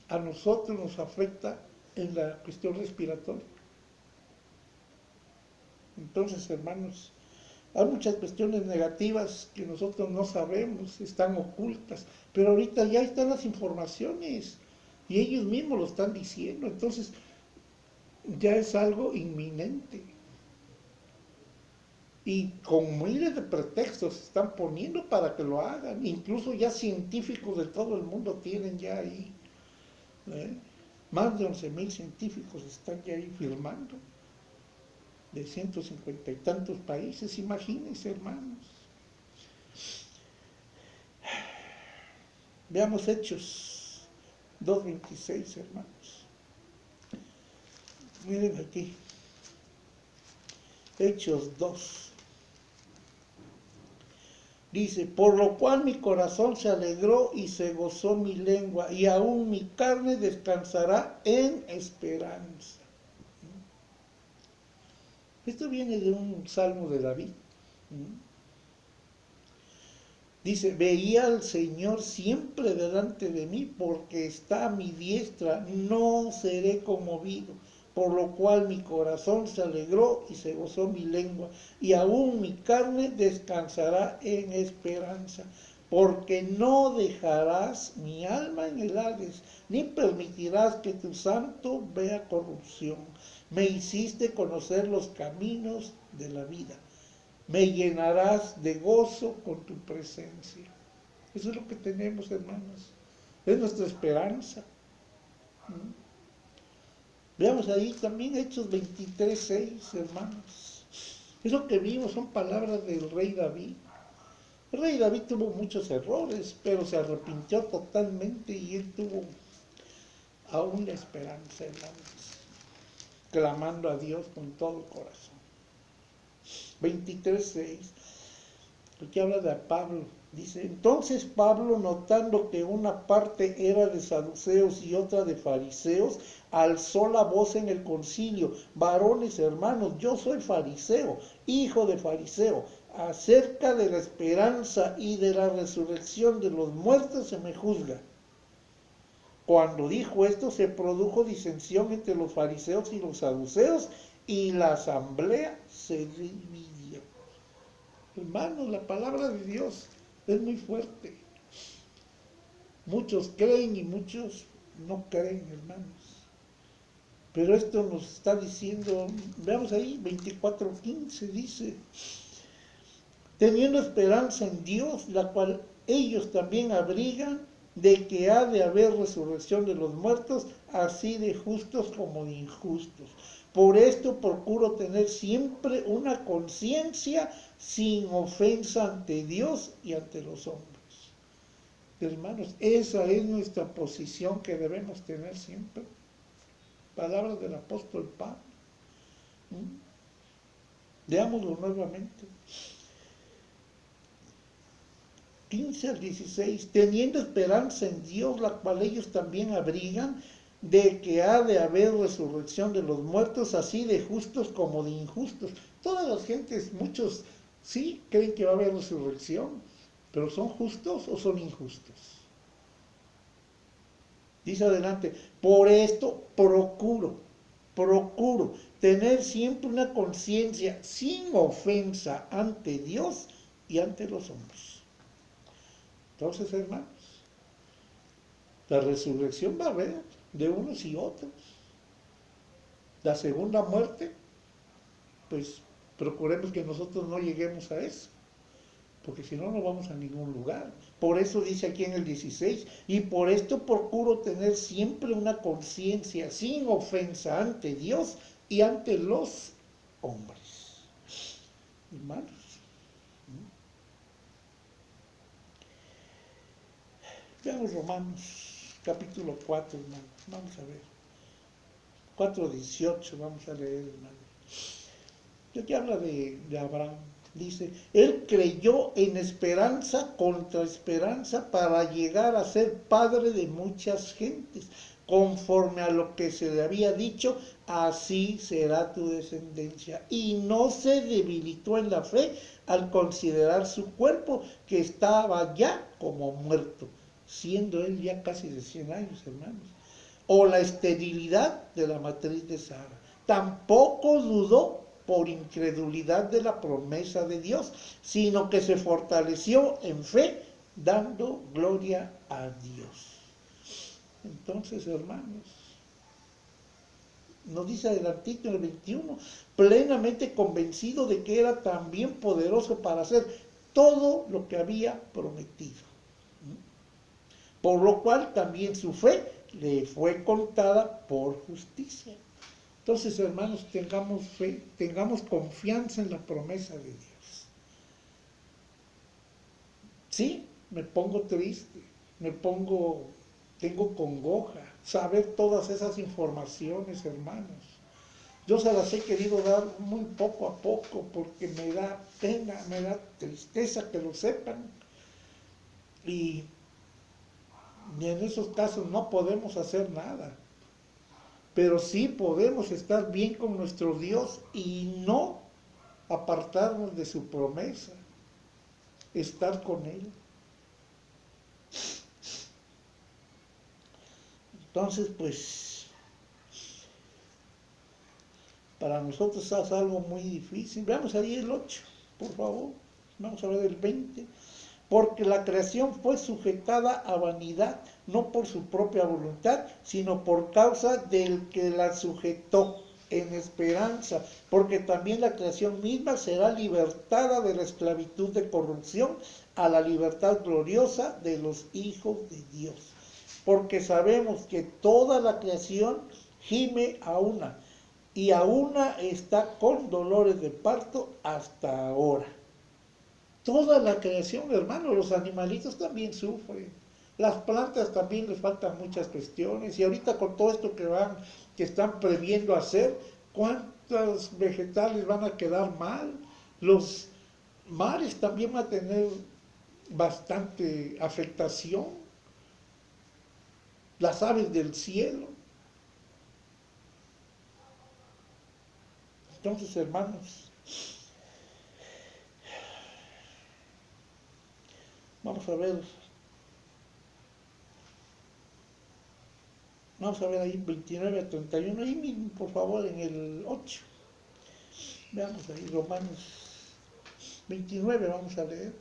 a nosotros nos afecta en la cuestión respiratoria. Entonces, hermanos, hay muchas cuestiones negativas que nosotros no sabemos, están ocultas, pero ahorita ya están las informaciones y ellos mismos lo están diciendo. Entonces, ya es algo inminente. Y con miles de pretextos se están poniendo para que lo hagan. Incluso ya científicos de todo el mundo tienen ya ahí. Más de 11,000 científicos están ya ahí firmando, de 150 y tantos países, imagínense, hermanos. Veamos Hechos 2:26, hermanos. Miren aquí, Hechos 2. Dice: por lo cual mi corazón se alegró y se gozó mi lengua, y aún mi carne descansará en esperanza. Esto viene de un salmo de David. Dice: veía al Señor siempre delante de mí, porque está a mi diestra, no seré conmovido. Por lo cual mi corazón se alegró y se gozó mi lengua, y aún mi carne descansará en esperanza. Porque no dejarás mi alma en el Hades, ni permitirás que tu santo vea corrupción. Me hiciste conocer los caminos de la vida. Me llenarás de gozo con tu presencia. Eso es lo que tenemos, hermanos. Es nuestra esperanza. Veamos ahí también Hechos 23:6, hermanos. Eso que vimos son palabras del rey David. El rey David tuvo muchos errores, pero se arrepintió totalmente y él tuvo aún la esperanza, hermanos, clamando a Dios con todo el corazón. 23:6, porque habla de Pablo. Dice: entonces Pablo, notando que una parte era de saduceos y otra de fariseos, alzó la voz en el concilio: varones hermanos, yo soy fariseo, hijo de fariseo. Acerca de la esperanza y de la resurrección de los muertos se me juzga. Cuando dijo esto, se produjo disensión entre los fariseos y los saduceos, y la asamblea se dividió. Hermanos, la palabra de Dios es muy fuerte. Muchos creen y muchos no creen, hermanos. Pero esto nos está diciendo, veamos ahí, 24:15 dice, teniendo esperanza en Dios, la cual ellos también abrigan, de que ha de haber resurrección de los muertos, así de justos como de injustos. Por esto procuro tener siempre una conciencia sin ofensa ante Dios y ante los hombres. Hermanos, esa es nuestra posición que debemos tener siempre. Palabras del apóstol Pablo. Leámoslo nuevamente. 15 al 16, teniendo esperanza en Dios, la cual ellos también abrigan, de que ha de haber resurrección de los muertos, así de justos como de injustos. Todas las gentes, muchos sí creen que va a haber resurrección, pero ¿son justos o son injustos? Dice adelante, por esto procuro tener siempre una conciencia sin ofensa ante Dios y ante los hombres. Entonces, hermanos, la resurrección va a haber de unos y otros. La segunda muerte, pues procuremos que nosotros no lleguemos a eso, porque si no, no vamos a ningún lugar. Por eso dice aquí en el 16, y por esto procuro tener siempre una conciencia sin ofensa ante Dios y ante los hombres. Hermanos, veamos Romanos capítulo 4, hermanos. Vamos a ver. 4:18, vamos a leer, hermanos. Aquí habla de Abraham. Dice, él creyó en esperanza contra esperanza para llegar a ser padre de muchas gentes, conforme a lo que se le había dicho, así será tu descendencia. Y no se debilitó en la fe al considerar su cuerpo, que estaba ya como muerto, siendo él ya casi de 100 años, hermanos. O la esterilidad de la matriz de Sara. Tampoco dudó por incredulidad de la promesa de Dios, sino que se fortaleció en fe, dando gloria a Dios. Entonces, hermanos, nos dice adelantito en el 21, plenamente convencido de que era también poderoso para hacer todo lo que había prometido. Por lo cual también su fe le fue contada por justicia. Entonces, hermanos, tengamos fe, tengamos confianza en la promesa de Dios. Sí, me pongo triste, tengo congoja, saber todas esas informaciones, hermanos. Yo se las he querido dar muy poco a poco porque me da pena, me da tristeza que lo sepan. Y en esos casos no podemos hacer nada. Pero sí podemos estar bien con nuestro Dios y no apartarnos de su promesa, estar con Él. Entonces, pues, para nosotros es algo muy difícil. Veamos ahí el 8, por favor. Vamos a ver el 20. Porque la creación fue sujetada a vanidad, no por su propia voluntad, sino por causa del que la sujetó, en esperanza, porque también la creación misma será libertada de la esclavitud de corrupción a la libertad gloriosa de los hijos de Dios. Porque sabemos que toda la creación gime a una, y a una está con dolores de parto hasta ahora. Toda la creación, hermano, los animalitos también sufren. Las plantas también les faltan muchas cuestiones. Y ahorita con todo esto que están previendo hacer, ¿cuántos vegetales van a quedar mal? Los mares también van a tener bastante afectación. Las aves del cielo. Entonces, hermanos, vamos a ver ahí 29 a 31, ahí mismo, por favor, en el 8. Veamos ahí Romanos 29, vamos a leer.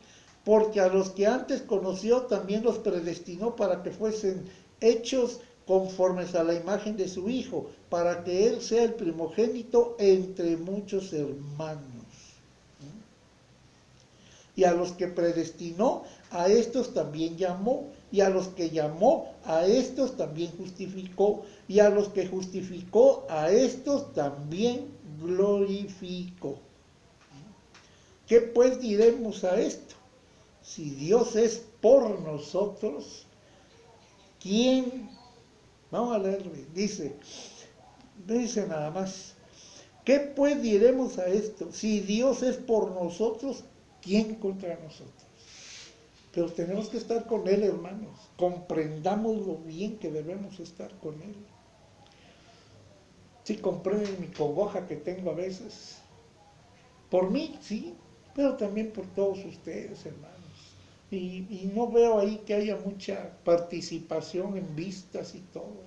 porque a los que antes conoció también los predestinó para que fuesen hechos conformes a la imagen de su Hijo, para que Él sea el primogénito entre muchos hermanos. Y a los que predestinó, a estos también llamó, y a los que llamó, a estos también justificó, y a los que justificó, a estos también glorificó. ¿Qué pues diremos a esto? Si Dios es por nosotros, ¿quién? Vamos a leerle, dice nada más. ¿Qué pues diremos a esto? Si Dios es por nosotros, ¿quién contra nosotros? Pero tenemos que estar con Él, hermanos. Comprendamos lo bien que debemos estar con Él. Sí, comprenden mi congoja que tengo a veces. Por mí, sí, pero también por todos ustedes, hermanos. Y no veo ahí que haya mucha participación en vistas y todo.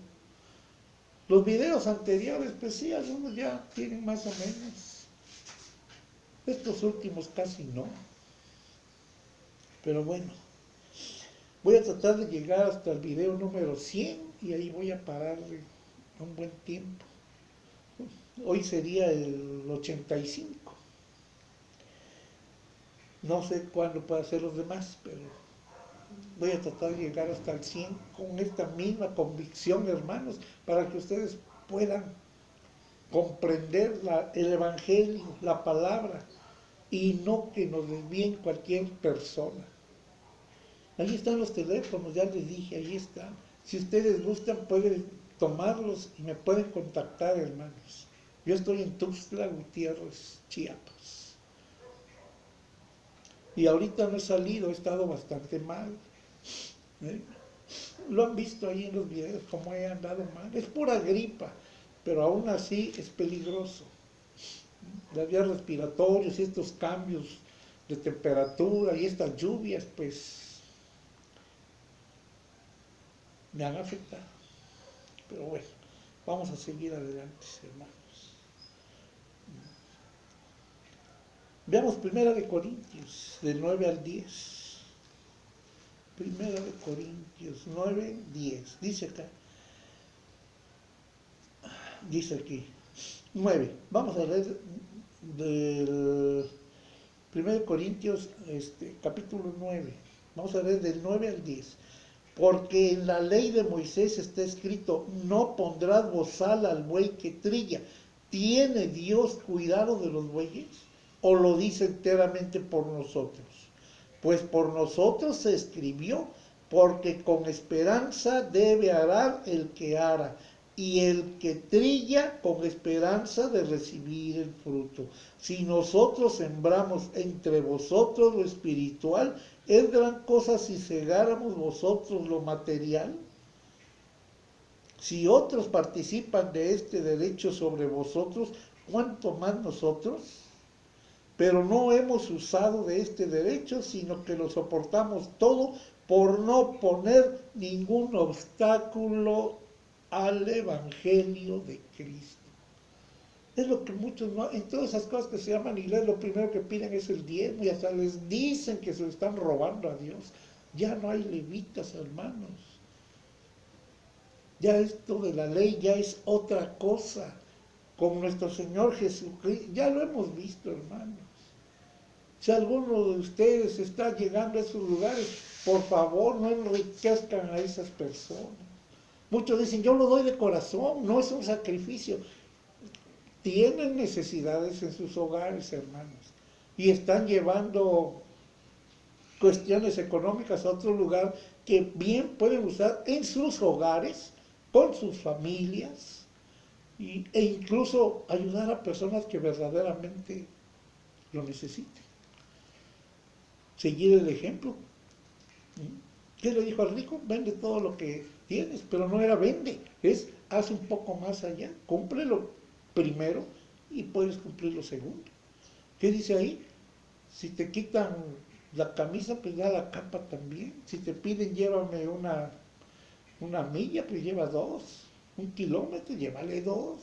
Los videos anteriores, pues sí, algunos ya tienen más o menos. Estos últimos casi no. Pero bueno, voy a tratar de llegar hasta el video número 100 y ahí voy a pararle un buen tiempo. Hoy sería el 85. No sé cuándo pueda hacer los demás, pero voy a tratar de llegar hasta el 100 con esta misma convicción, hermanos, para que ustedes puedan comprender el Evangelio, la palabra, y no que nos desvíen cualquier persona. Ahí están los teléfonos, ya les dije, ahí están. Si ustedes gustan, pueden tomarlos y me pueden contactar, hermanos. Yo estoy en Tuxtla Gutiérrez, Chiapas. Y ahorita no he salido, he estado bastante mal. Lo han visto ahí en los videos, cómo he andado mal. Es pura gripa, pero aún así es peligroso. Las vías respiratorias y estos cambios de temperatura y estas lluvias, pues, me han afectado. Pero bueno, vamos a seguir adelante, hermanos. Veamos 1 Corintios, del 9 al 10. 1 Corintios 9, 10. Dice acá. Dice aquí. 9. Vamos a leer del 1 Corintios, capítulo 9. Vamos a leer del 9 al 10. Porque en la ley de Moisés está escrito, no pondrás bozal al buey que trilla. ¿Tiene Dios cuidado de los bueyes? ¿O lo dice enteramente por nosotros? Pues por nosotros se escribió, porque con esperanza debe arar el que ara, y el que trilla con esperanza de recibir el fruto. Si nosotros sembramos entre vosotros lo espiritual, ¿es gran cosa si cegáramos vosotros lo material? Si otros participan de este derecho sobre vosotros, ¿cuánto más nosotros? Pero no hemos usado de este derecho, sino que lo soportamos todo por no poner ningún obstáculo al Evangelio de Cristo. Es lo que muchos no, en todas esas cosas que se llaman iglesia, lo primero que piden es el diezmo y hasta les dicen que se lo están robando a Dios. Ya no hay levitas, hermanos. Ya esto de la ley ya es otra cosa. Con nuestro Señor Jesucristo, ya lo hemos visto, hermanos. Si alguno de ustedes está llegando a esos lugares, por favor, no enriquezcan a esas personas. Muchos dicen, yo lo doy de corazón, no es un sacrificio. Tienen necesidades en sus hogares, hermanos, y están llevando cuestiones económicas a otro lugar que bien pueden usar en sus hogares, con sus familias, e incluso ayudar a personas que verdaderamente lo necesiten. Seguir el ejemplo. ¿Qué le dijo al rico? Vende todo lo que tienes, pero no era vende, es haz un poco más allá, cúmplelo primero y puedes cumplir lo segundo. ¿Qué dice ahí? Si te quitan la camisa, pues da la capa también. Si te piden llévame una milla, pues lleva 2. 1 kilómetro, llévale 2.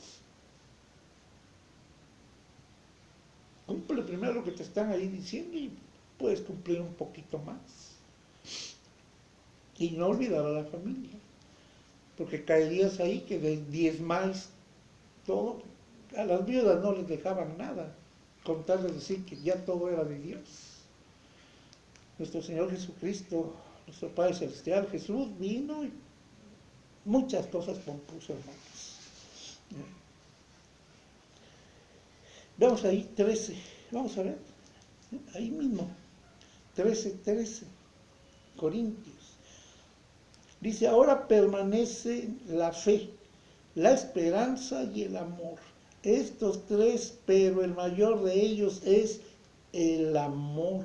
Cumple primero lo que te están ahí diciendo y puedes cumplir un poquito más. Y no olvidar a la familia, porque caerías ahí que diezmáis todo. A las viudas no les dejaban nada, con tal de decir que ya todo era de Dios. Nuestro Señor Jesucristo, nuestro Padre Celestial, Jesús vino y muchas cosas compuso, hermanos. Veamos ahí 13, vamos a ver, ahí mismo, 13, Corintios. Dice, ahora permanece la fe, la esperanza y el amor. Estos tres, pero el mayor de ellos es el amor.